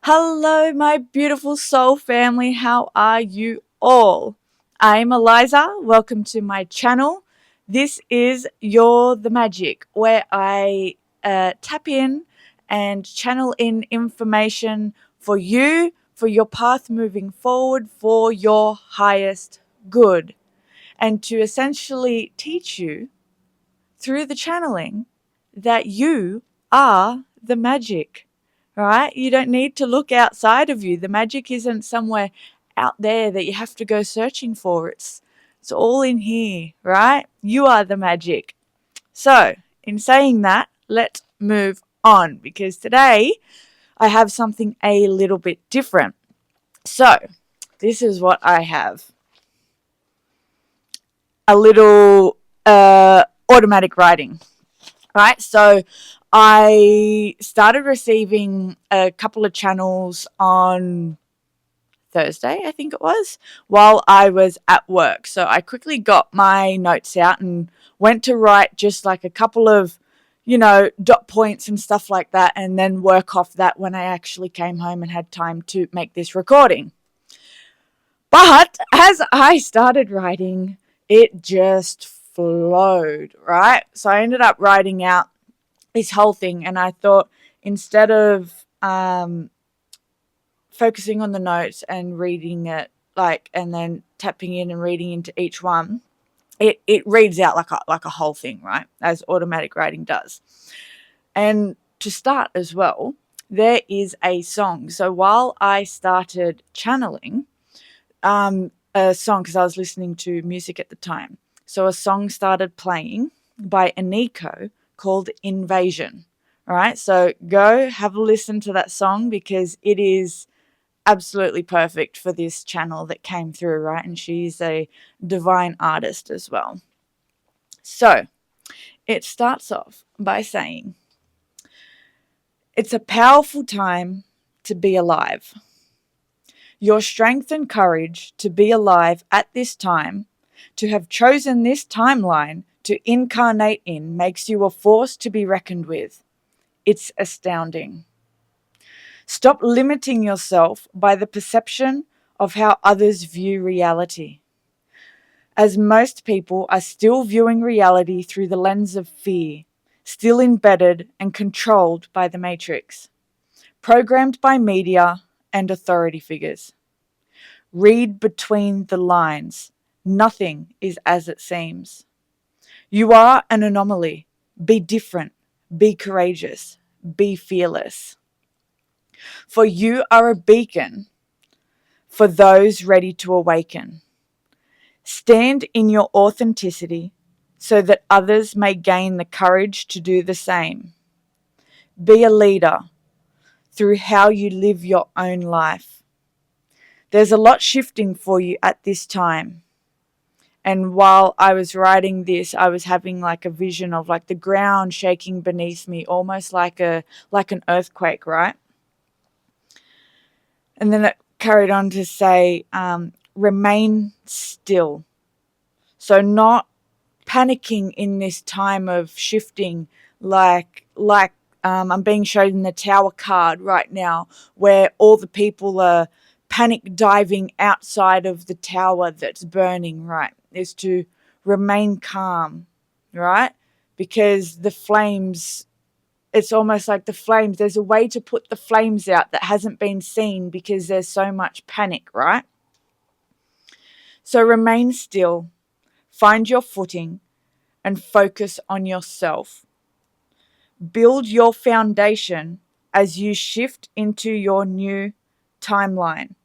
Hello, my beautiful soul family. How are you all? I'm Eliza. Welcome to my channel. This is You're the Magic, where I tap in and channel in information for you, for your path moving forward, for your highest good, and to essentially teach you through the channeling that you are the magic, right? You don't need to look outside of you. The magic isn't somewhere out there that you have to go searching for. It's all in here, right? You are the magic. So, in saying that, let's move on because today I have something a little bit different. So, this is what I have. A little automatic writing. Right, so I started receiving a couple of channels on Thursday, I think it was, while I was at work. So I quickly got my notes out and went to write just like a couple of, dot points and stuff like that, and then work off that when I actually came home and had time to make this recording. But as I started writing, it just flowed, right? So I ended up writing out this whole thing, and I thought instead of focusing on the notes and reading it and then tapping in and reading into each one, it reads out like a whole thing, right, as automatic writing does. And to start as well, there is a song. So while I started channeling a song, because I was listening to music at the time, so a song started playing by Aniko called Invasion. All right, so go have a listen to that song because it is absolutely perfect for this channel that came through, right? And she's a divine artist as well. So it starts off by saying, "It's a powerful time to be alive. Your strength and courage to be alive at this time, to have chosen this timeline to incarnate in, makes you a force to be reckoned with. It's astounding. Stop limiting yourself by the perception of how others view reality, as most people are still viewing reality through the lens of fear, still embedded and controlled by the matrix, programmed by media and authority figures. Read between the lines. Nothing is as it seems. You are an anomaly. Be different. Be courageous. Be fearless. For you are a beacon for those ready to awaken. Stand in your authenticity so that others may gain the courage to do the same. Be a leader through how you live your own life. There's a lot shifting for you at this time." And while I was writing this, I was having like a vision of like the ground shaking beneath me, almost like an earthquake, right? And then it carried on to say, remain still. So not panicking in this time of shifting, I'm being shown in the Tower card right now, where all the people are panic diving outside of the tower that's burning, right? Is to remain calm, right? Because the flames, it's almost like the flames, there's a way to put the flames out that hasn't been seen because there's so much panic, right? So remain still, find your footing, and focus on yourself. Build your foundation as you shift into your new timeline.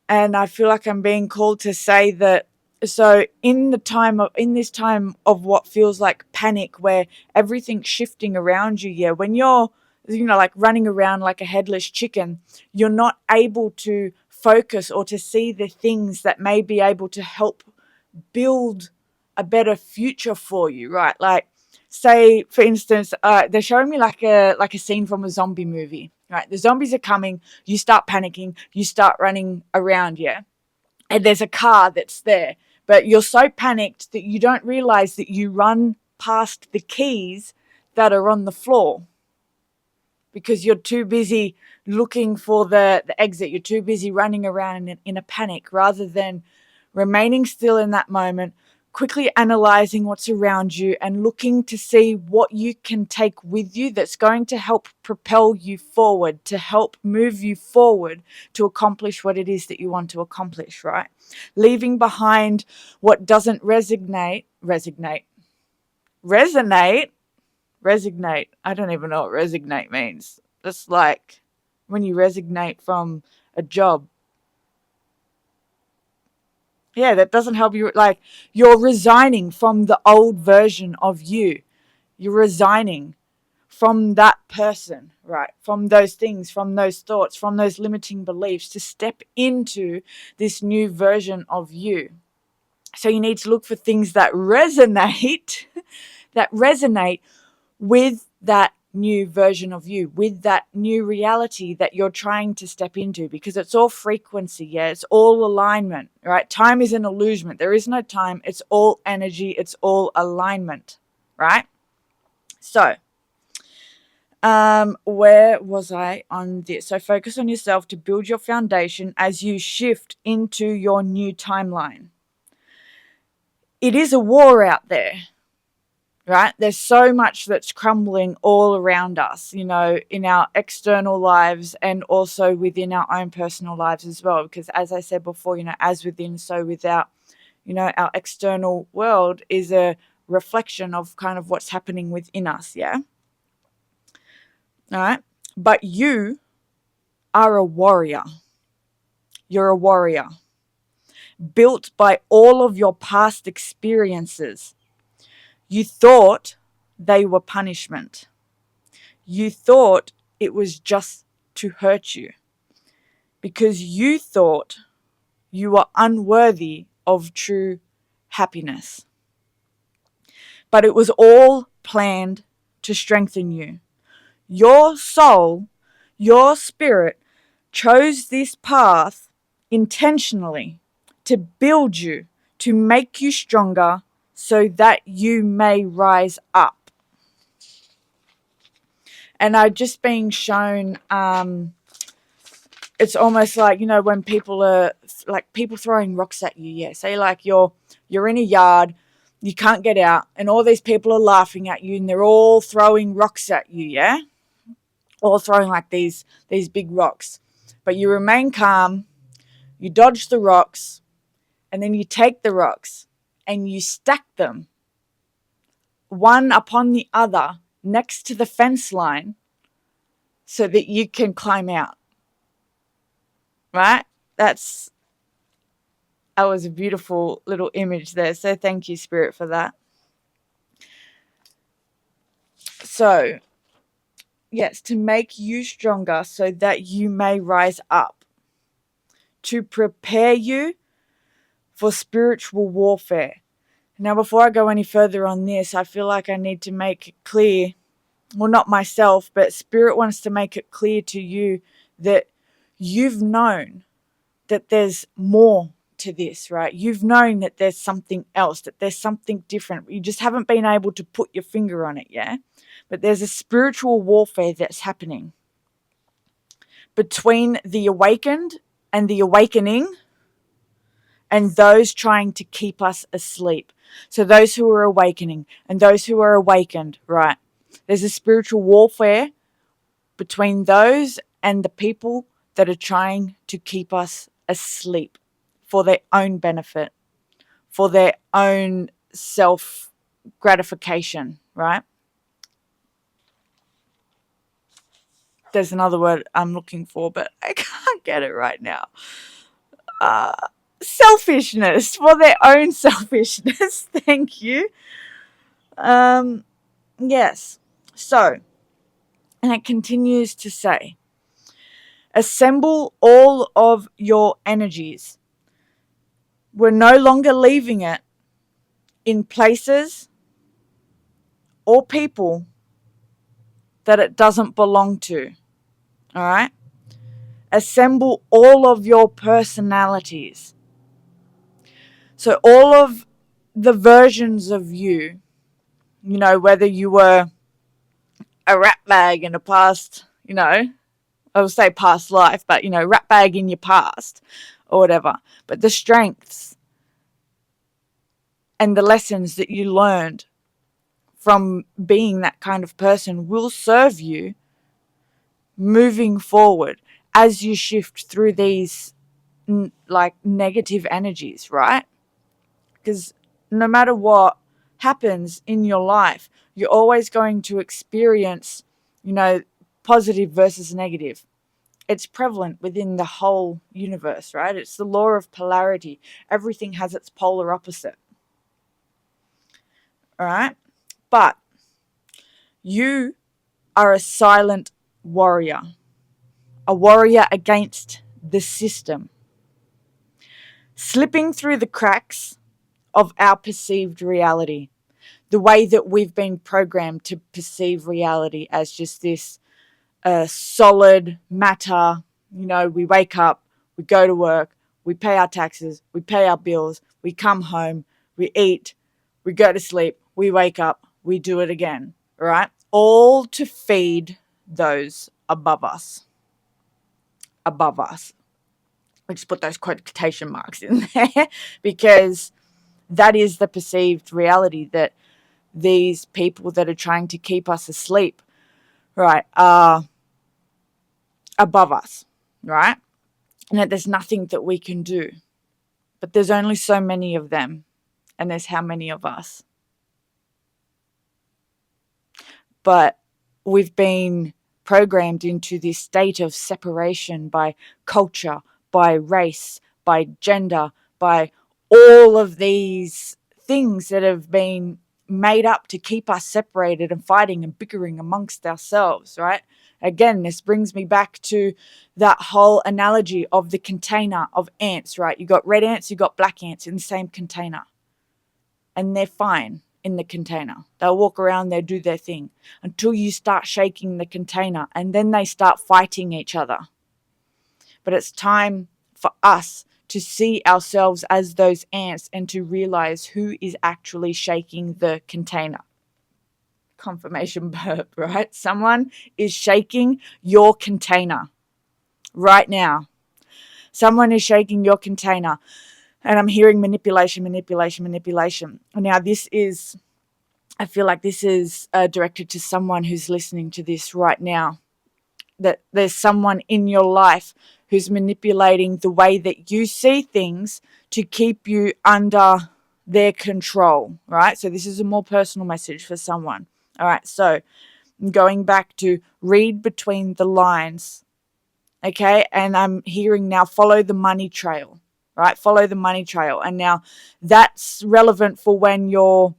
And I feel like I'm being called to say that, so in this time of what feels like panic, where everything's shifting around you, yeah, when you're like running around like a headless chicken, you're not able to focus or to see the things that may be able to help build a better future for you, right? Like, say for instance, they're showing me like a scene from a zombie movie, right? The zombies are coming, you start panicking, you start running around, yeah, and there's a car that's there, but you're so panicked that you don't realize that you run past the keys that are on the floor. because you're too busy looking for the exit. You're too busy running around in a panic rather than remaining still in that moment, quickly analyzing what's around you and looking to see what you can take with you that's going to help propel you forward, to help move you forward to accomplish what it is that you want to accomplish, right? Leaving behind what doesn't resonate. I don't even know what resignate means. It's like when you resignate from a job. Yeah, that doesn't help you. Like, you're resigning from the old version of you. You're resigning from that person, right? From those things, from those thoughts, from those limiting beliefs to step into this new version of you. So you need to look for things that resonate, with that new version of you, with that new reality that you're trying to step into, because it's all frequency. Yeah, it's all alignment, right? Time is an illusion. There is no time. It's all energy. It's all alignment, right? So, where was I on this? So focus on yourself to build your foundation as you shift into your new timeline. It is a war out there, right? There's so much that's crumbling all around us, in our external lives and also within our own personal lives as well. Because as I said before, as within, so without, our external world is a reflection of kind of what's happening within us. Yeah. All right. But you are a warrior. You're a warrior built by all of your past experiences. You thought they were punishment. You thought it was just to hurt you because you thought you were unworthy of true happiness. But it was all planned to strengthen you. Your soul, your spirit chose this path intentionally to build you, to make you stronger so that you may rise up. And I'm just being shown, it's almost like, when people are like people throwing rocks at you. Yeah. Say like you're in a yard, you can't get out, and all these people are laughing at you and they're all throwing rocks at you. Yeah. All throwing like these big rocks. But you remain calm, you dodge the rocks, and then you take the rocks and you stack them one upon the other next to the fence line so that you can climb out. Right? That was a beautiful little image there. So thank you, Spirit, for that. So, yes, to make you stronger so that you may rise up. To prepare you for spiritual warfare. Now, before I go any further on this, I feel like I need to make it clear, well, not myself, but Spirit wants to make it clear to you that you've known that there's more to this, right? You've known that there's something else, that there's something different. You just haven't been able to put your finger on it, yeah? But there's a spiritual warfare that's happening between the awakened and the awakening, and those trying to keep us asleep. So those who are awakening and those who are awakened, right? There's a spiritual warfare between those and the people that are trying to keep us asleep for their own benefit, for their own self-gratification, right? There's another word I'm looking for, but I can't get it right now. Selfishness, for their own selfishness. Thank you. Yes. So, and it continues to say, assemble all of your energies. We're no longer leaving it in places or people that it doesn't belong to. All right? Assemble all of your personalities. So all of the versions of you, whether you were a rat bag in the past, you know, I will say past life, but, you know, rat bag in your past or whatever. But the strengths and the lessons that you learned from being that kind of person will serve you moving forward as you shift through these like negative energies, right? Because no matter what happens in your life, you're always going to experience, you know, positive versus negative. It's prevalent within the whole universe, right? It's the law of polarity. Everything has its polar opposite. All right? But you are a silent warrior, a warrior against the system, slipping through the cracks of our perceived reality, the way that we've been programmed to perceive reality as just this solid matter. You know, we wake up, we go to work, we pay our taxes, we pay our bills, we come home, we eat, we go to sleep, we wake up, we do it again, right? All to feed those above us. Above us. I just put those quotation marks in there because that is the perceived reality that these people that are trying to keep us asleep, right, are above us, right? And that there's nothing that we can do. But there's only so many of them, and there's how many of us. But we've been programmed into this state of separation by culture, by race, by gender, by all of these things that have been made up to keep us separated and fighting and bickering amongst ourselves, right? Again, this brings me back to that whole analogy of the container of ants, right? You got red ants, you got black ants in the same container. And they're fine in the container. They'll walk around, they'll do their thing until you start shaking the container, and then they start fighting each other. But it's time for us to see ourselves as those ants and to realize who is actually shaking the container. Confirmation burp, right? Someone is shaking your container right now. Someone is shaking your container. And I'm hearing manipulation. Now, this is, I feel like this is directed to someone who's listening to this right now. That there's someone in your life who's manipulating the way that you see things to keep you under their control, right? So this is a more personal message for someone. All right, so I'm going back to read between the lines, okay? And I'm hearing now follow the money trail, right? Follow the money trail. And now that's relevant for when you're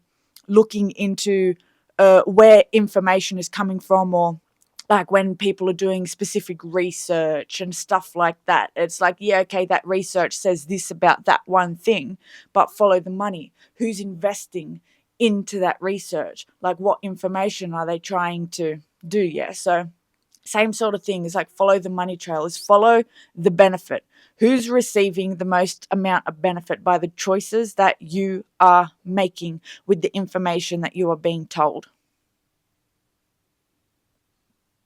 looking into where information is coming from, or like when people are doing specific research and stuff like that. It's like, yeah, okay, that research says this about that one thing, but follow the money. Who's investing into that research? Like, what information are they trying to do? Yeah, so same sort of thing is like follow the money trail, is follow the benefit. Who's receiving the most amount of benefit by the choices that you are making with the information that you are being told?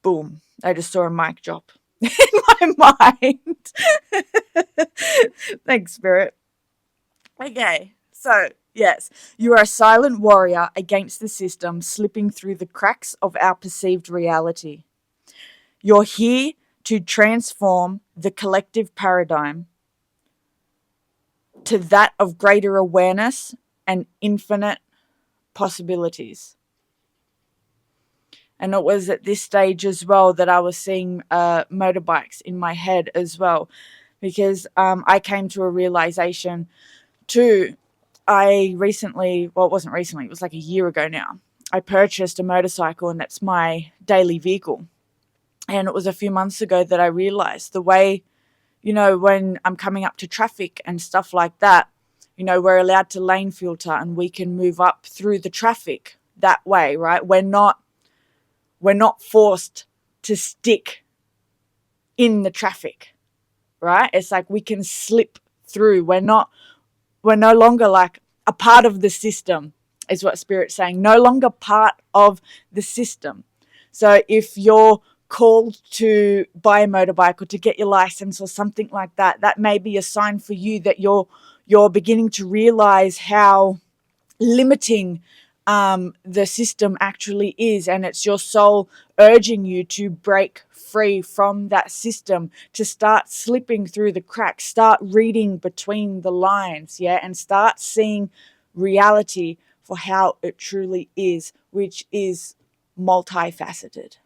Boom. I just saw a mic drop in my mind. Thanks, Spirit. Okay, so yes, you are a silent warrior against the system, slipping through the cracks of our perceived reality. You're here to transform the collective paradigm to that of greater awareness and infinite possibilities. And it was at this stage as well that I was seeing motorbikes in my head as well, because I came to a realization too. I recently, well, it wasn't recently, it was like a year ago now, I purchased a motorcycle, and that's my daily vehicle. And it was a few months ago that I realized the way, you know, when I'm coming up to traffic and stuff like that, you know, we're allowed to lane filter and we can move up through the traffic that way, right? We're not forced to stick in the traffic, right? It's like we can slip through. We're no longer like a part of the system, is what Spirit's saying. No longer part of the system. So if you're called to buy a motorbike or to get your license or something like that, that may be a sign for you that you're beginning to realize how limiting the system actually is, and it's your soul urging you to break free from that system, to start slipping through the cracks, start reading between the lines, yeah, and start seeing reality for how it truly is, which is multifaceted,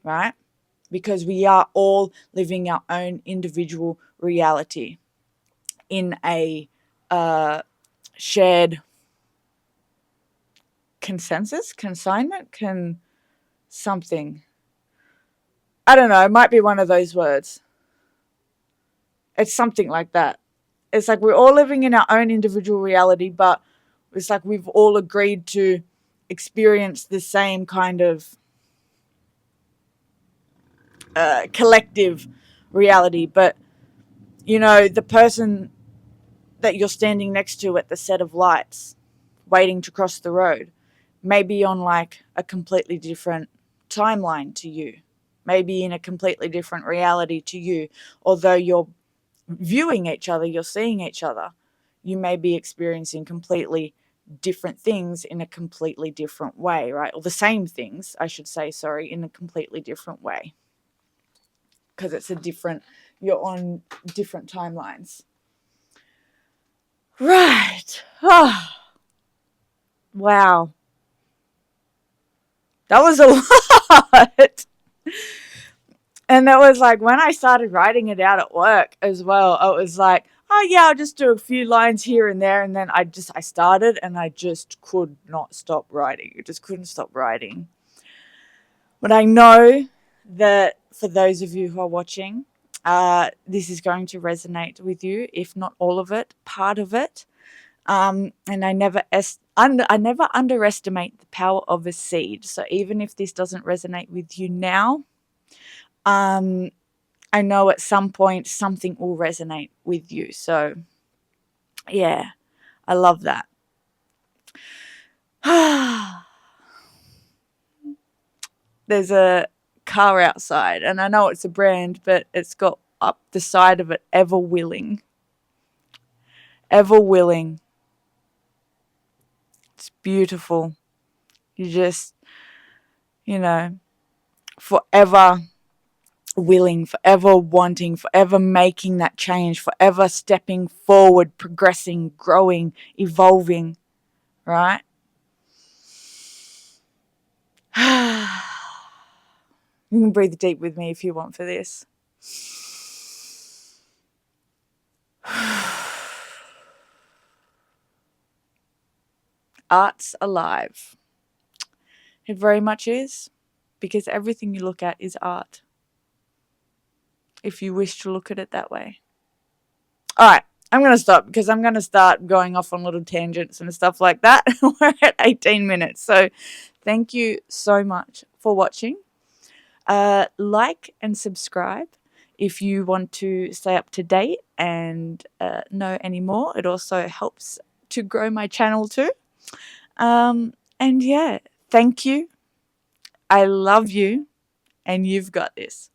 right? Because we are all living our own individual reality in a shared consensus, consignment, something. I don't know, it might be one of those words. It's something like that. It's like we're all living in our own individual reality, but it's like we've all agreed to experience the same kind of collective reality. But, you know, the person that you're standing next to at the set of lights, waiting to cross the road, may be on like a completely different timeline to you, maybe in a completely different reality to you. Although you're viewing each other, you're seeing each other, you may be experiencing completely different things in a completely different way, right? Or the same things, I should say, sorry, in a completely different way. Because it's a different, you're on different timelines. Right. Oh. Wow. That was a lot. And it was like when I started writing it out at work as well, it was like, oh yeah, I'll just do a few lines here and there. And then I started and I just could not stop writing. I just couldn't stop writing. But I know that for those of you who are watching, this is going to resonate with you, if not all of it, part of it. And I never underestimate the power of a seed. So even if this doesn't resonate with you now, I know at some point something will resonate with you. So yeah, I love that. There's a car outside, and I know it's a brand, but it's got up the side of it, Ever Willing. Ever Willing. It's beautiful. You just, you know, forever willing, forever wanting, forever making that change, forever stepping forward, progressing, growing, evolving, right? You can breathe deep with me if you want for this. Art's alive. It very much is, because everything you look at is art, if you wish to look at it that way. All right, I'm going to stop because I'm going to start going off on little tangents and stuff like that. We're at 18 minutes. So thank you so much for watching. Like and subscribe if you want to stay up to date and know any more. It also helps to grow my channel too. And yeah, thank you. I love you, and you've got this.